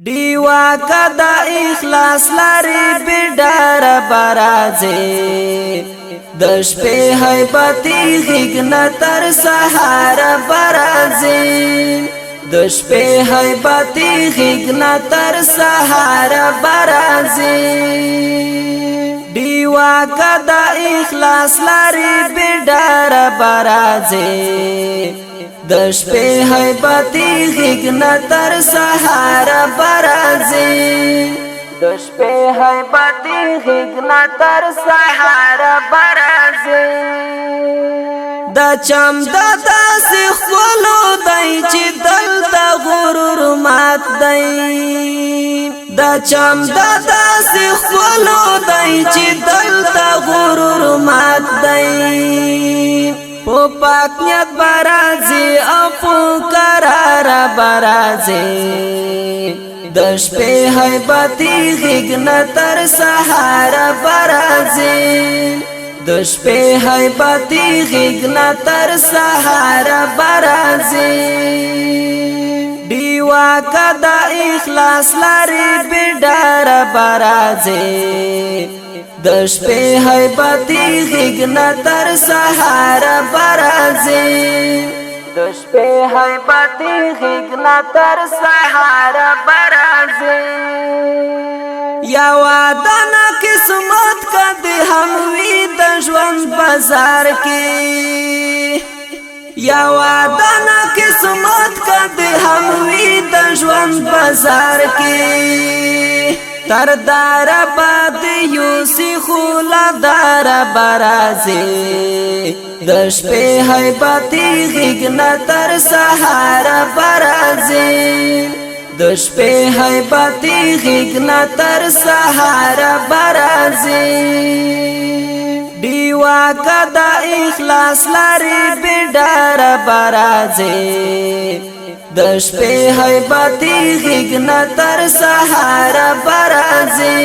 دیوا کدا اخلاص لري بډار برازه د شپې هیبتي غږ تر سحر برازه د شپې هیبتي غږ تر سحر برازه دیوا کدا اخلاص لري بډار برازه د شپې هیبتي غږ تر سحر برازه د شپې هیبتي غږ تر سحر برازه د چم د داسې خولو دی چې دلته غرور مات دی د چم د داسې خولو دی چې دلته غرور مات دی په پاک نیت برازي او په قرار برازي د شپې هیبتي غږ تر سحر برازي د شپې هیبتي غږ تر سحر برازي دیوا کدا اخلاص لري بډار برازي د شپې هیبتي غږ تر سحر برازه د شپې هیبتي غږ تر سحر برازه یا وادانا قسمت کدی هم وی د ژوند بازار کې یا وادانا قسمت کدی هم وی د ژوند بازار کې تر دار باد یوسی خولا دار برازه د شپې هیبتي غږ تر سحر برازه د شپې هیبتي غږ تر سحر برازه دیوا کدا اخلاص لري بډار برازه د شپې هیبتي غږ تر سحر برازه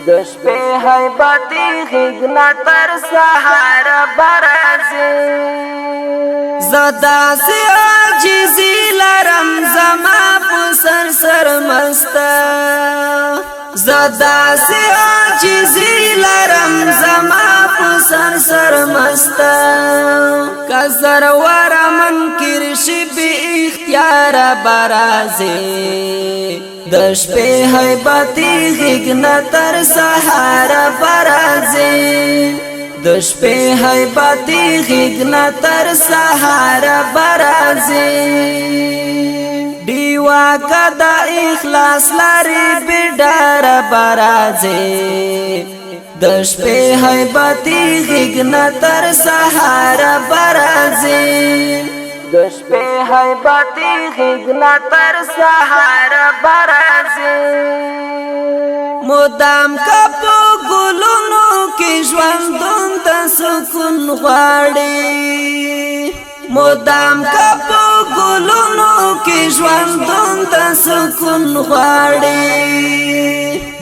د شپې هیبتي غږ تر سحر برازه زدا سي عاجزي لرم زما په سر مستا زدا سي عاجزي لرم زما په سر مستا کزر ور منکر شي به اختیار برازه د شپې هیبتي غږ تر سحر برازه د شپې هیبتي غږ تر سحر برازه دیوا کدا اخلاص لري بډار برازه د شپې هیبتي غږ تر سحر برازه د شپې هیبتي غږ تر سحر برازه مدام کپو ګلونو کې ژوندون د سکون غواړي مدام کپو ګلونو کې ژوندون د سکون غواړي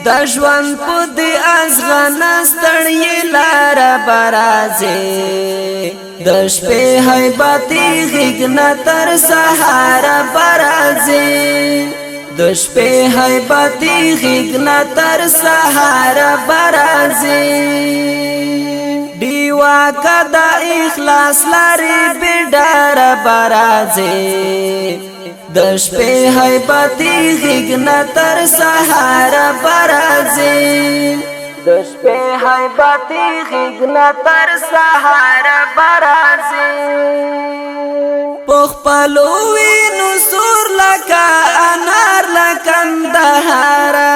د ژوند په دې ازغن ستړی لار برازه د شپې هیبتي غږ تر سحر برازه د شپې هیبتي غږ تر سحر برازه دیوا کدا اخلاص لري بډار برازه د شپې هیبتي غږ تر سحر برازه د شپې هیبتي غږ تر سحر برازه پخپلو وینو سور لکه انار لکندهارا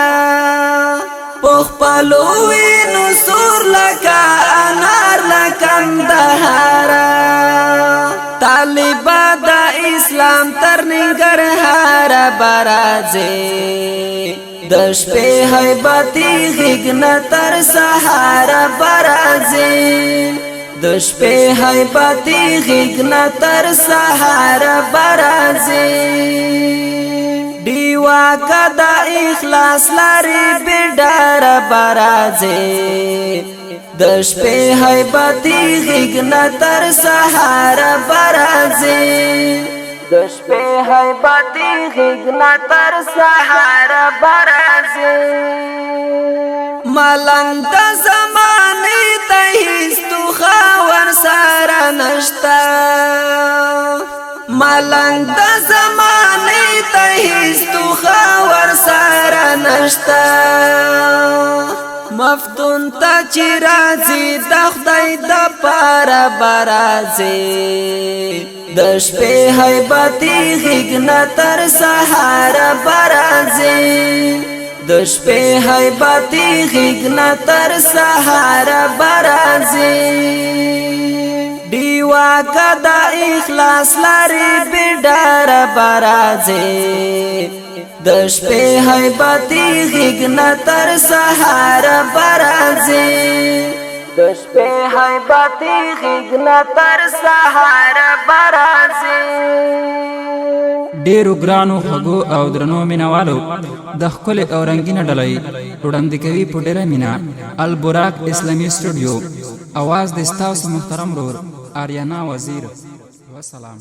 پخپلو وینو سور لکه انار لکندهارا طالبا د اسلام تر ننګرهار برازه د شپې هیبتي غږ تر سحر برازه د شپې هیبتي غږ تر سحر برازه دیوا کدا اخلاص لري بډار برازه د شپې هیبتي غږ تر سحر برازه د شپې هیبتي غېږ تر سهار برازي ملنګ د زمانې ته هیڅ توخه ورسره نشته ملنګ د زمانې ته هیڅ توخه ورسره نشته مفتون ته چې راځي د خدای د پاره برازي د شپې هیبتي غېږ تر سهار برازي د شپې هیبتي غېږ تر سهار برازي دیوا کدا اخلاص لري بډار برازي د شپې هیبتي غېږ تر سهار برازي د شپې هیبتي غېږ تر سهار برازي ډیرو ګرانو خوږو او درنو مینوالو د ښکلې او رنګینه ډلۍ وړاندې کوي په ډېره مینه البراق اسلامي سټوډیو اواز د ستاسو محترم ورور آریانا وزیر وسلام